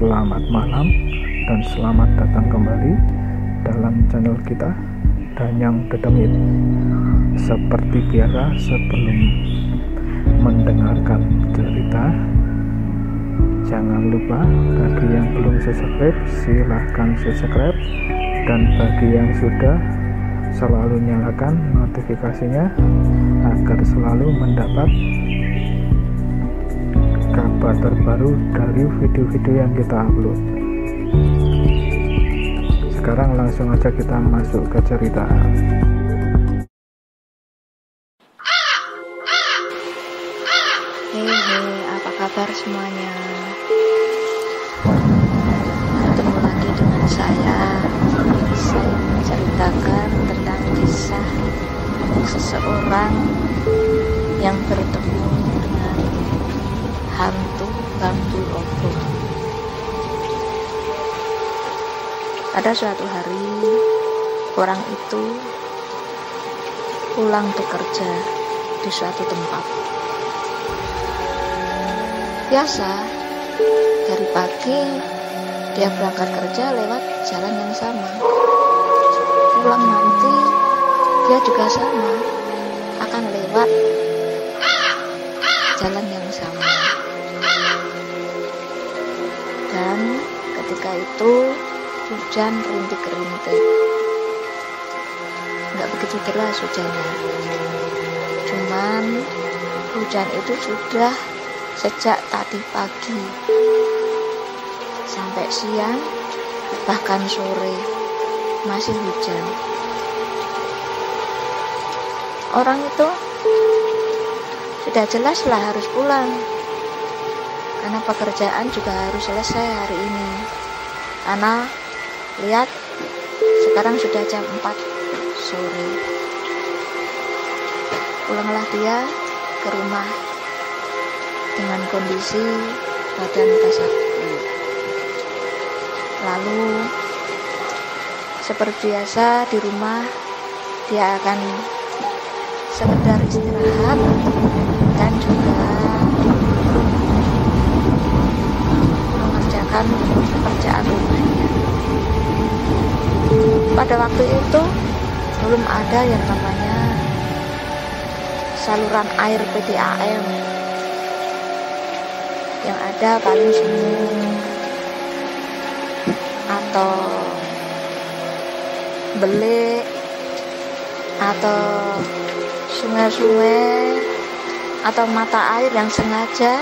Selamat malam dan selamat datang kembali dalam channel kita Danyang Dedemit. Seperti biasa, sebelum mendengarkan cerita, jangan lupa bagi yang belum subscribe silahkan subscribe, dan bagi yang sudah selalu nyalakan notifikasinya agar selalu mendapat kabar terbaru dari video-video yang kita upload. Sekarang langsung aja kita masuk ke cerita. Hei, apa kabar semuanya? Ketemu lagi dengan saya menceritakan tentang kisah seseorang yang bertemu dengan hantu bambu obor. Pada suatu hari, orang itu pulang bekerja di suatu tempat. Biasa, dari pagi dia berangkat kerja lewat jalan yang sama. Pulang nanti dia juga sama, akan lewat jalan yang sama. Dan ketika itu hujan rintik-rintik, nggak begitu deras hujannya, cuman hujan itu sudah sejak tadi pagi sampai siang, bahkan sore masih hujan. Orang itu sudah jelaslah harus pulang, karena pekerjaan juga harus selesai hari ini. Karena lihat, sekarang sudah jam 4 sore. Pulanglah dia ke rumah dengan kondisi badan basah kuyup. Lalu seperti biasa di rumah dia akan sekedar istirahat dan juga mengerjakan pekerjaan rumahnya. Pada waktu itu belum ada yang namanya saluran air PDAM. Yang ada paling sumur atau belik atau sungai-sungai atau mata air yang sengaja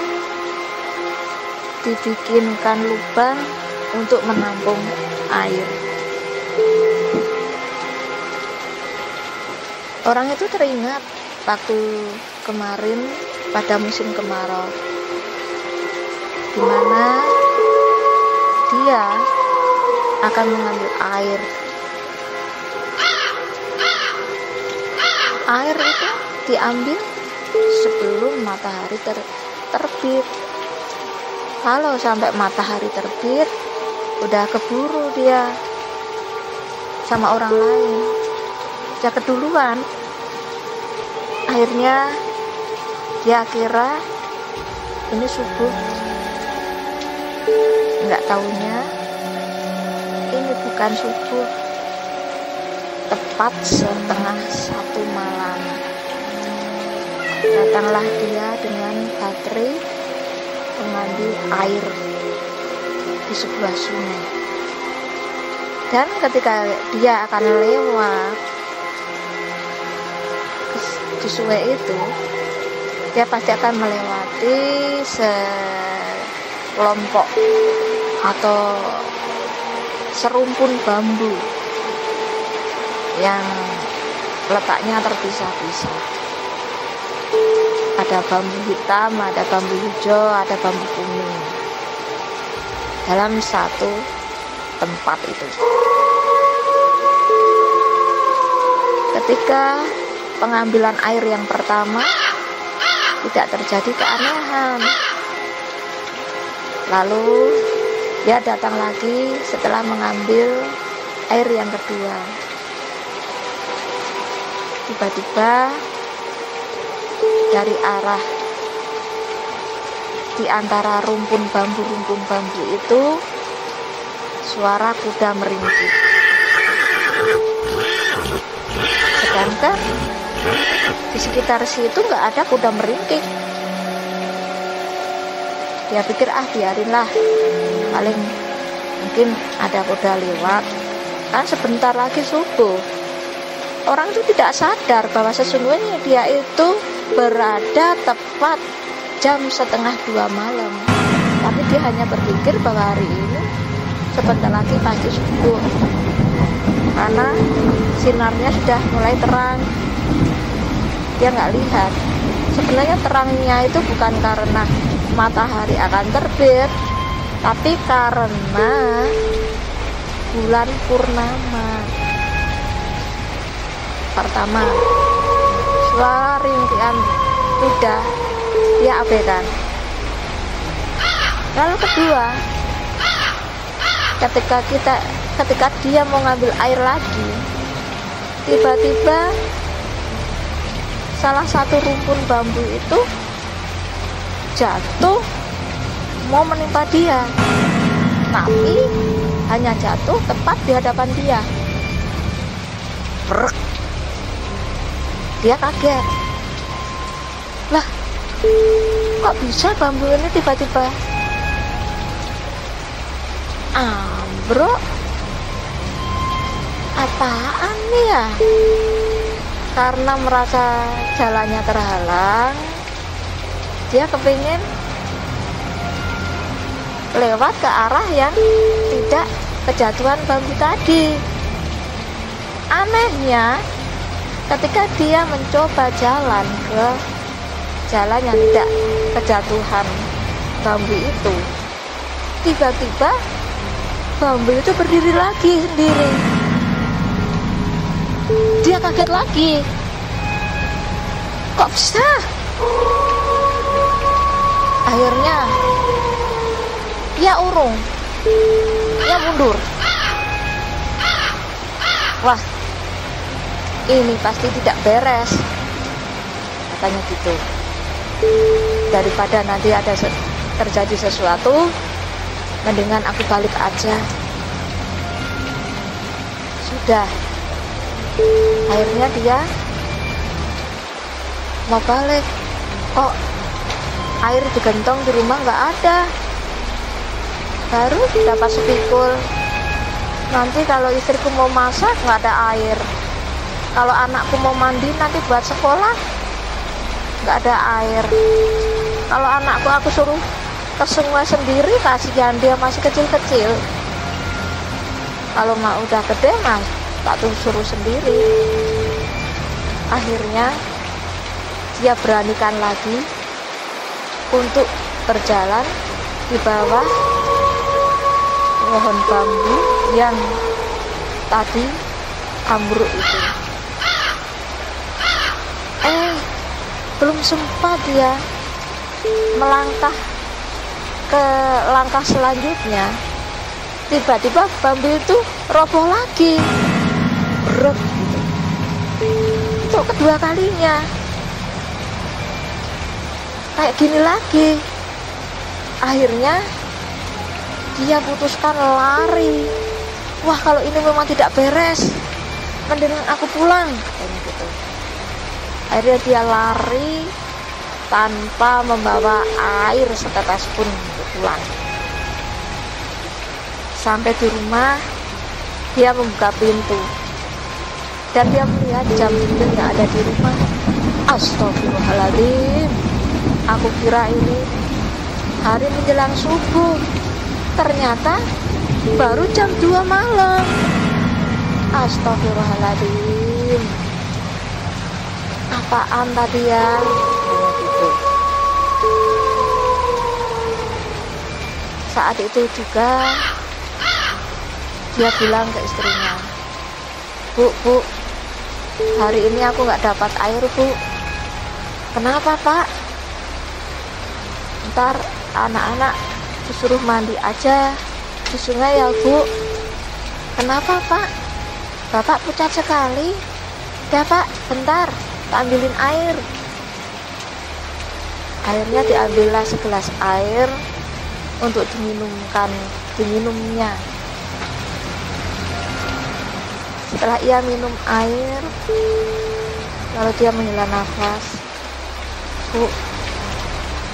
dibikinkan lubang untuk menampung air. Orang itu teringat waktu kemarin pada musim kemarau, di mana dia akan mengambil air. Air itu diambil sebelum matahari terbit. Kalau sampai matahari terbit, udah keburu dia sama orang lain, udah keduluan. Akhirnya dia kira ini subuh. Nggak taunya ini bukan subuh, tepat setengah 1 malam. Datanglah dia dengan baterai mengambil air di sebuah sungai. Dan ketika dia akan lewat di sungai itu, dia pasti akan melewati sekelompok atau serumpun bambu yang letaknya terpisah-pisah. Ada bambu hitam, ada bambu hijau, ada bambu kuning dalam satu tempat itu. Ketika pengambilan air yang pertama, tidak terjadi keanehan. Lalu dia datang lagi setelah mengambil air yang kedua. Tiba-tiba dari arah di antara rumpun bambu itu suara kuda meringkik. Sedangkan di sekitar situ nggak ada kuda meringkik. Dia pikir biarinlah, paling mungkin ada kuda lewat, kan sebentar lagi subuh. Orang itu tidak sadar bahwa sesungguhnya dia itu berada tepat jam 1:30 malam. Tapi dia hanya berpikir bahwa hari ini sebentar lagi pasti subuh, karena sinarnya sudah mulai terang. Dia nggak lihat, sebenarnya terangnya itu bukan karena matahari akan terbit, tapi karena bulan purnama. Pertama, suara rintian kuda dia abaikan. Lalu kedua, ketika dia mau ngambil air lagi, tiba-tiba salah satu rumpun bambu itu jatuh mau menimpa dia, tapi hanya jatuh tepat di hadapan dia. Brrk. Dia kaget. Lah, kok bisa bambu ini tiba-tiba ambruk? Apaan nih ya? Karena merasa jalannya terhalang, dia kepingin lewat ke arah yang tidak kejatuhan bambu tadi. Anehnya, ketika dia mencoba jalan ke jalan yang tidak kejatuhan bambu itu, tiba-tiba bambu itu berdiri lagi sendiri. Dia kaget lagi, kok bisa? Akhirnya dia urung, dia mundur. Wah, ini pasti tidak beres, katanya gitu. Daripada nanti ada terjadi sesuatu, mendingan aku balik aja. Sudah, akhirnya dia mau balik. Kok air di gentong di rumah nggak ada? Baru dapat sepikul. Nanti kalau istriku mau masak nggak ada air. Kalau anakku mau mandi nanti buat sekolah nggak ada air. Kalau anakku aku suruh ke sungai sendiri, kasihan dia masih kecil-kecil. Kalau mah udah gede mas, tak tuh suruh sendiri. Akhirnya dia beranikan lagi untuk berjalan di bawah pohon bambu yang tadi ambruk itu. Belum sempat dia melangkah ke langkah selanjutnya, tiba-tiba bambu itu roboh lagi. Brek gitu. Itu kedua kalinya kayak gini lagi. Akhirnya dia putuskan lari. Wah, kalau ini memang tidak beres, mendingan aku pulang, kayak gitu. Akhirnya dia lari tanpa membawa air setetes pun untuk pulang. Sampai di rumah, dia membuka pintu dan dia melihat jam yang ada di rumah. Astagfirullahaladzim, aku kira ini hari menjelang subuh, ternyata baru jam 2 malam. Astagfirullahaladzim, apaan tadi ya? Gitu. Saat itu juga dia bilang ke istrinya, Bu, hari ini aku nggak dapat air, Bu. Kenapa, Pak? Ntar anak-anak disuruh mandi aja di sungai ya, Bu. Kenapa, Pak? Bapak pucat sekali. Ya, Pak, bentar, tak ambilin air. Akhirnya diambillah segelas air untuk diminumnya. Setelah ia minum air, lalu dia menghela nafas. Bu,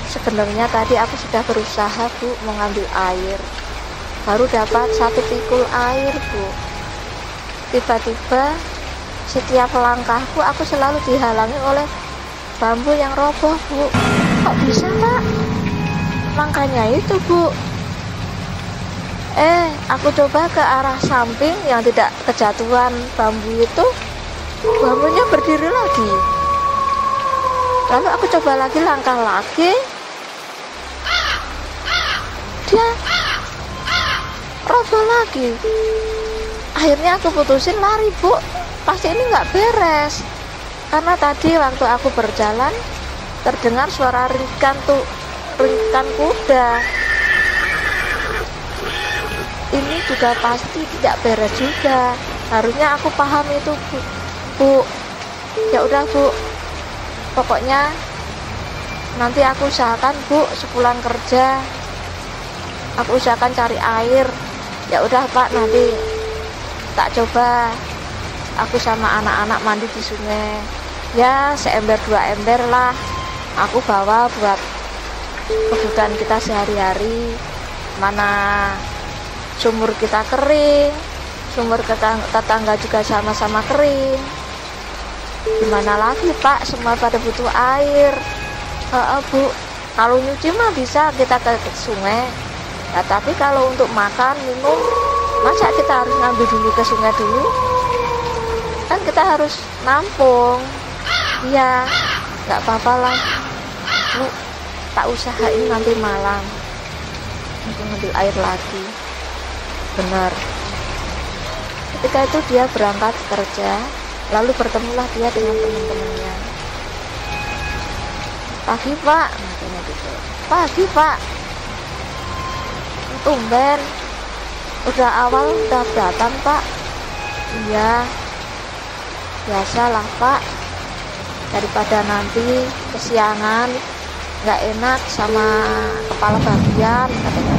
sebenarnya tadi aku sudah berusaha, Bu, mengambil air. Baru dapat 1 pikul air, Bu. Tiba-tiba setiap langkahku aku selalu dihalangi oleh bambu yang roboh, Bu. Kok bisa, Pak? Makanya itu, Bu. Aku coba ke arah samping yang tidak kejatuhan bambu itu, bambunya berdiri lagi. Lalu aku coba lagi, langkah lagi, dia roboh lagi. Akhirnya aku putusin lari, Bu. Pasti ini nggak beres. Karena tadi waktu aku berjalan terdengar suara ringkan kuda. Ini juga pasti tidak beres juga. Harusnya aku paham itu, Bu. Ya udah, Bu. Pokoknya nanti aku usahakan, Bu, sepulang kerja aku usahakan cari air. Ya udah, Pak, nanti tak coba aku sama anak-anak mandi di sungai. Ya, seember 2 ember lah aku bawa buat kebutuhan kita sehari-hari. Mana sumur kita kering, sumur tetangga juga sama-sama kering. Gimana lagi, Pak, semua pada butuh air. Bu, kalau nyuci mah bisa kita ke sungai ya, tapi kalau untuk makan, minum, masa kita harus ngambil dulu ke sungai dulu? Kan kita harus nampung. Iya, nggak apa-apa lah, Bu, tak usahain nanti malam untuk ngambil air lagi. Benar. Ketika itu dia berangkat kerja, lalu bertemulah dia dengan teman-temannya. Pagi, Pak, katanya gitu. Pagi, Pak. Tumben, udah awal udah datang, Pak. Iya, biasalah, Pak. Daripada nanti kesiangan, nggak enak sama kepala bagian, katanya.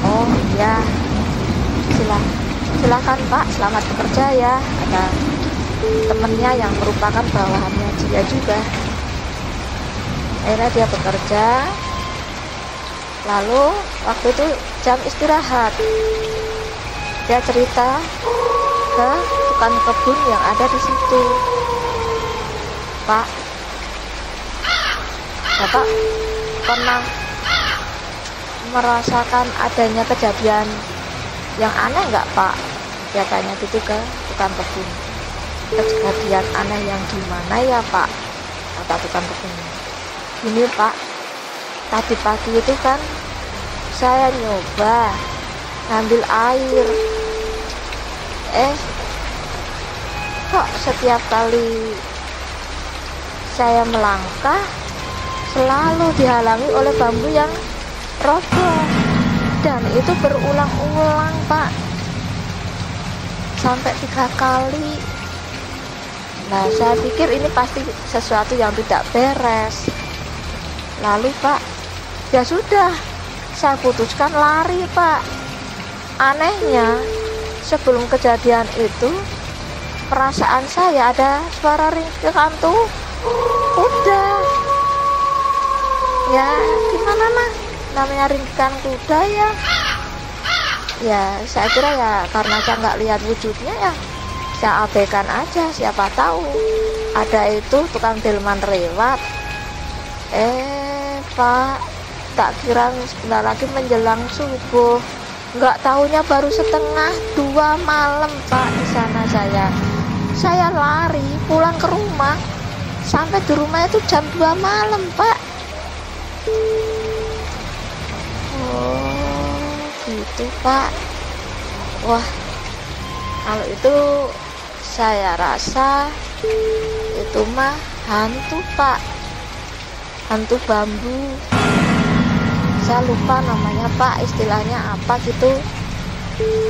Oh iya, silakan, Pak, selamat bekerja ya, kata temennya yang merupakan bawahannya dia juga. Akhirnya dia bekerja. Lalu waktu itu jam istirahat, dia cerita ke tukang kebun yang ada di situ. Pak, Bapak pernah merasakan adanya kejadian yang aneh nggak, Pak? Dia tanya gitu ke tukang kebun. Kejadian aneh yang gimana ya, Pak? Kata tukang kebun. Ini, Pak, tadi pagi itu kan saya nyoba ngambil air. Kok setiap kali saya melangkah selalu dihalangi oleh bambu yang roboh, dan itu berulang-ulang, Pak, sampai 3 kali. Nah, saya pikir ini pasti sesuatu yang tidak beres. Lalu, Pak, ya sudah, saya putuskan lari, Pak. Anehnya, sebelum kejadian itu, perasaan saya ada suara ringkikan kuda. Ya, gimana mah? Namanya ringkikan kuda ya. Ya, saya kira ya karena saya nggak lihat wujudnya ya, saya abaikan aja. Siapa tahu ada itu tukang delman lewat. Pak, tak kira sebentar lagi menjelang subuh. Nggak tahunya baru 1:30 malam, Pak, di sana saya lari pulang ke rumah. Sampai di rumah itu jam 2 malam, Pak. Oh, gitu, Pak. Wah, kalau itu saya rasa itu mah hantu, Pak. Hantu bambu. Saya lupa namanya, Pak, istilahnya apa gitu.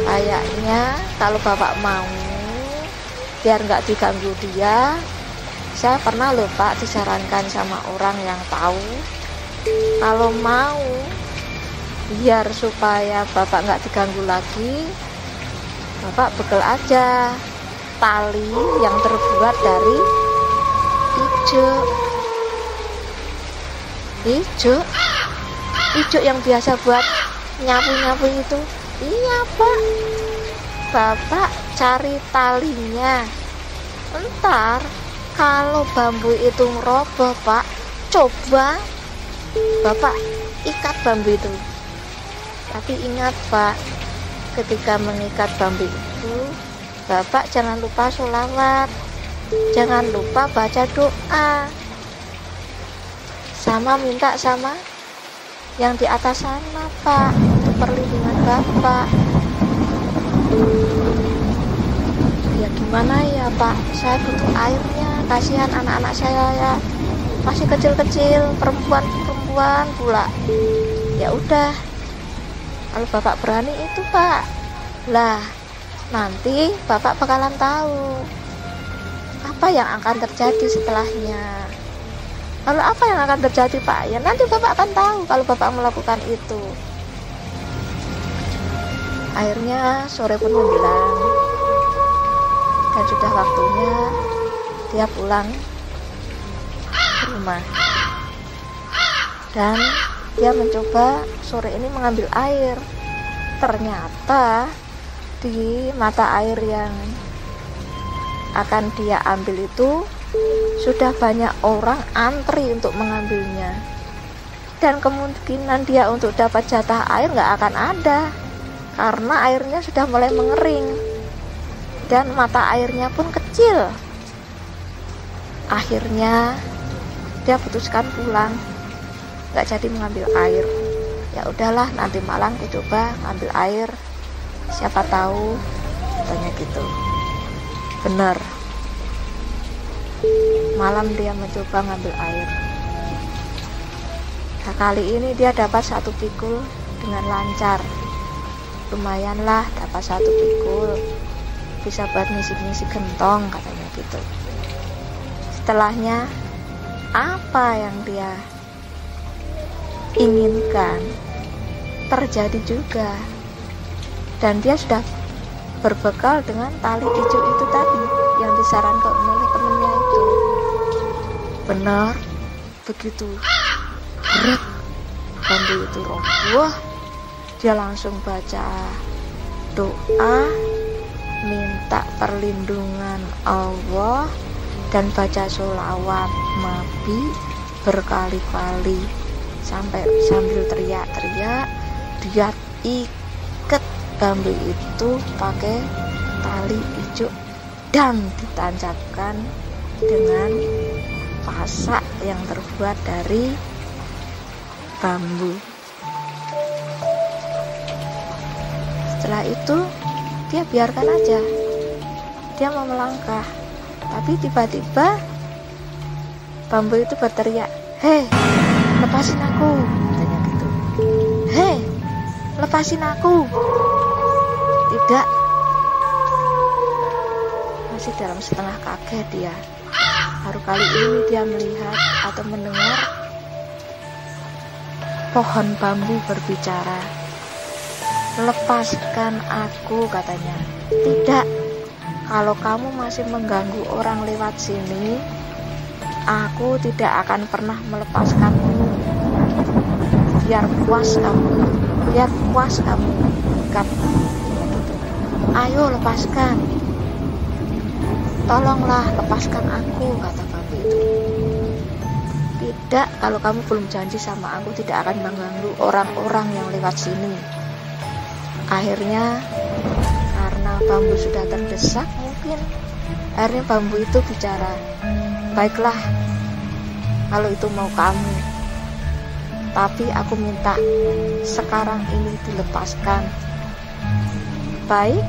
Kayaknya kalau Bapak mau biar nggak diganggu dia, Saya pernah loh Pak disarankan sama orang yang tahu, kalau mau biar supaya Bapak nggak diganggu lagi, Bapak bekel aja tali yang terbuat dari ijuk yang biasa buat nyapu-nyapu itu. Iya Pak, Bapak cari talinya. Entar kalau bambu itu roboh Pak, coba Bapak ikat bambu itu. Tapi ingat Pak, ketika mengikat bambu itu Bapak jangan lupa sholawat, jangan lupa baca doa, sama minta sama yang di atas sana Pak, untuk perlindungan Bapak. Ya gimana ya Pak, saya butuh airnya, kasihan anak-anak saya ya, masih kecil-kecil, perempuan pula. Ya udah, kalau Bapak berani itu Pak, lah nanti Bapak bakalan tahu apa yang akan terjadi setelahnya. Lalu apa yang akan terjadi Pak? Ya nanti Bapak akan tahu kalau Bapak melakukan itu. Akhirnya sore pun menjelang dan sudah waktunya dia pulang ke rumah. Dan dia mencoba sore ini mengambil air. Ternyata di mata air yang akan dia ambil itu sudah banyak orang antri untuk mengambilnya, dan kemungkinan dia untuk dapat jatah air nggak akan ada karena airnya sudah mulai mengering dan mata airnya pun kecil. Akhirnya dia putuskan pulang, nggak jadi mengambil air. Ya udahlah, nanti malam aku coba ngambil air, siapa tahu, katanya gitu. Bener, malam dia mencoba ngambil air. Nah, kali ini dia dapat 1 pikul dengan lancar. Lumayanlah dapat 1 pikul, bisa buat ngisi-ngisi gentong, katanya gitu. Setelahnya apa yang dia inginkan terjadi juga, dan dia sudah berbekal dengan tali ijuk itu tadi yang disarankan oleh temennya itu. Benar, begitu berat bambu itu roboh, dia langsung baca doa, minta perlindungan Allah, dan baca sholawat Nabi berkali-kali sampai sambil teriak-teriak dia ikat bambu itu pakai tali ijuk dan ditancapkan dengan pasak yang terbuat dari bambu. Setelah itu dia biarkan aja, dia mau melangkah, tapi tiba-tiba bambu itu berteriak, "Hei, lepasin aku," katanya gitu. "Hei, lepasin aku." Tidak, masih dalam setengah kaget dia. Baru kali ini dia melihat atau mendengar pohon bambu berbicara. "Lepaskan aku," katanya. "Tidak, kalau kamu masih mengganggu orang lewat sini, aku tidak akan pernah melepaskanmu. Biar puas kamu ikat. Ayo lepaskan, tolonglah lepaskan aku," kata bambu itu. "Tidak, kalau kamu belum janji sama aku tidak akan mengganggu orang-orang yang lewat sini." Akhirnya karena bambu sudah terdesak, mungkin akhirnya bambu itu bicara, "Baiklah, kalau itu mau kamu, tapi aku minta sekarang ini dilepaskan. Baik,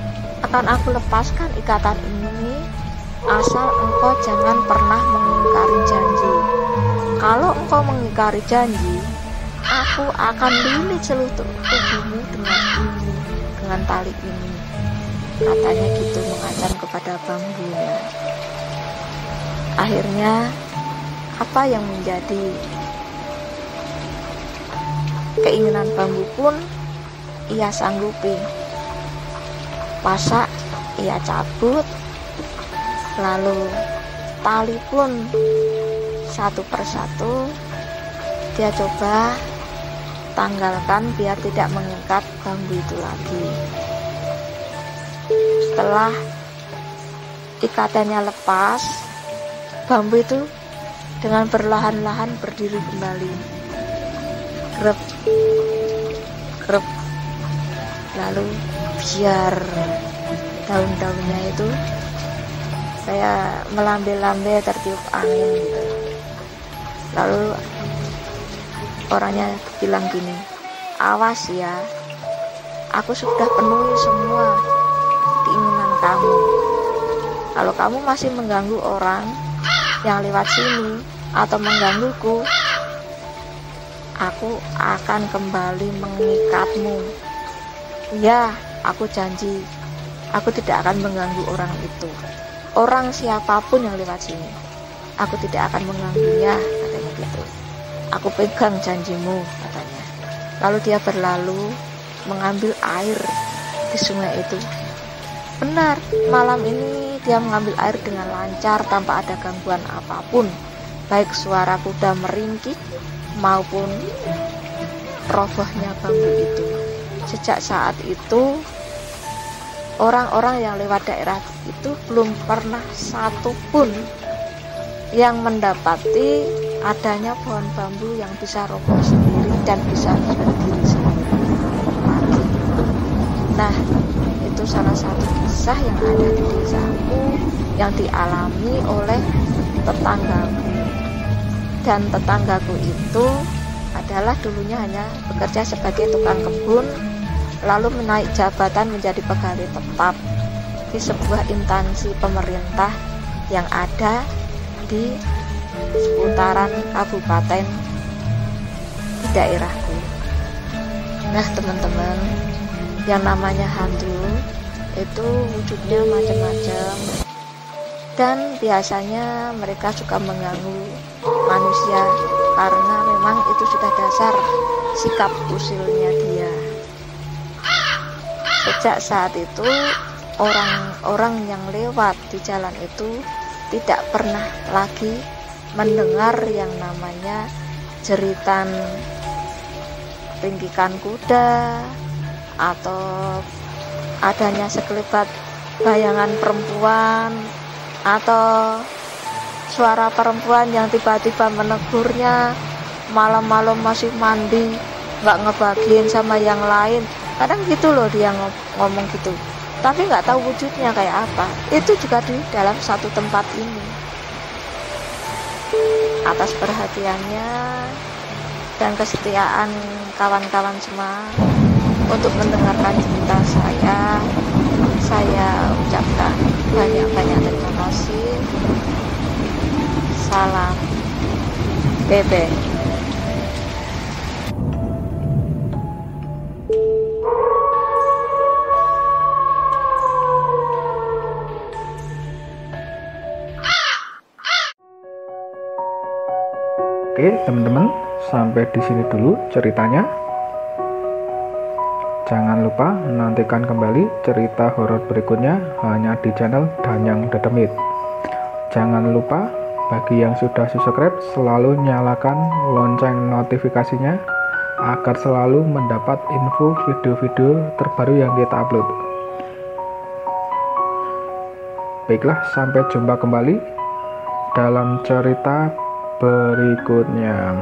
akan aku lepaskan ikatan ini, asal engkau jangan pernah mengingkari janji. Kalau engkau mengingkari janji, aku akan lilit seluruh tubuhmu dengan tali ini," katanya gitu, mengancam kepada bambunya. Akhirnya apa yang menjadi keinginan bambu pun ia sanggupi. Pasak ia cabut, lalu tali pun satu persatu dia coba tanggalkan biar tidak mengikat bambu itu lagi. Setelah ikatannya lepas, bambu itu dengan perlahan-lahan berdiri kembali. Grep, grep. Lalu biar daun-daunnya itu kayak melambai-lambai tertiup angin gitu. Lalu orangnya bilang gini, awas ya, aku sudah penuhi semua keinginan kamu. Kalau kamu masih mengganggu orang yang lewat sini atau menggangguku, aku akan kembali mengikatmu. Ya, aku janji, aku tidak akan mengganggu orang itu. Orang siapapun yang lewat sini, aku tidak akan mengganggunya, katanya gitu. Aku pegang janjimu, katanya. Lalu dia berlalu mengambil air di sungai itu. Benar, malam ini dia mengambil air dengan lancar tanpa ada gangguan apapun, baik suara kuda meringkik maupun robohnya bambu itu. Sejak saat itu, orang-orang yang lewat daerah itu belum pernah satu pun yang mendapati adanya pohon bambu yang bisa roboh sendiri dan bisa berdiri sendiri lagi. Nah, itu salah satu kisah yang ada di desaku yang dialami oleh tetanggaku. Dan tetanggaku itu adalah dulunya hanya bekerja sebagai tukang kebun, lalu menaik jabatan menjadi pegawai tetap di sebuah instansi pemerintah yang ada di seputaran kabupaten di daerahku. Nah teman-teman, yang namanya hantu itu wujudnya macam-macam, dan biasanya mereka suka mengganggu manusia karena memang itu sudah dasar sikap usilnya dia. Sejak saat itu, orang-orang yang lewat di jalan itu tidak pernah lagi mendengar yang namanya jeritan ringkikan kuda atau adanya sekelebat bayangan perempuan atau suara perempuan yang tiba-tiba menegurnya malam-malam masih mandi, nggak ngebagiin sama yang lain. Kadang gitu loh dia ngomong gitu, tapi nggak tahu wujudnya kayak apa. Itu juga di dalam satu tempat ini. Atas perhatiannya dan kesetiaan kawan-kawan semua untuk mendengarkan cerita saya ucapkan banyak-banyak terima kasih. Salam Bebe. Oke teman-teman, sampai di sini dulu ceritanya. Jangan lupa nantikan kembali cerita horor berikutnya hanya di channel Danyang Dedemit. Jangan lupa bagi yang sudah subscribe selalu nyalakan lonceng notifikasinya agar selalu mendapat info video-video terbaru yang kita upload. Baiklah, sampai jumpa kembali dalam cerita berikutnya.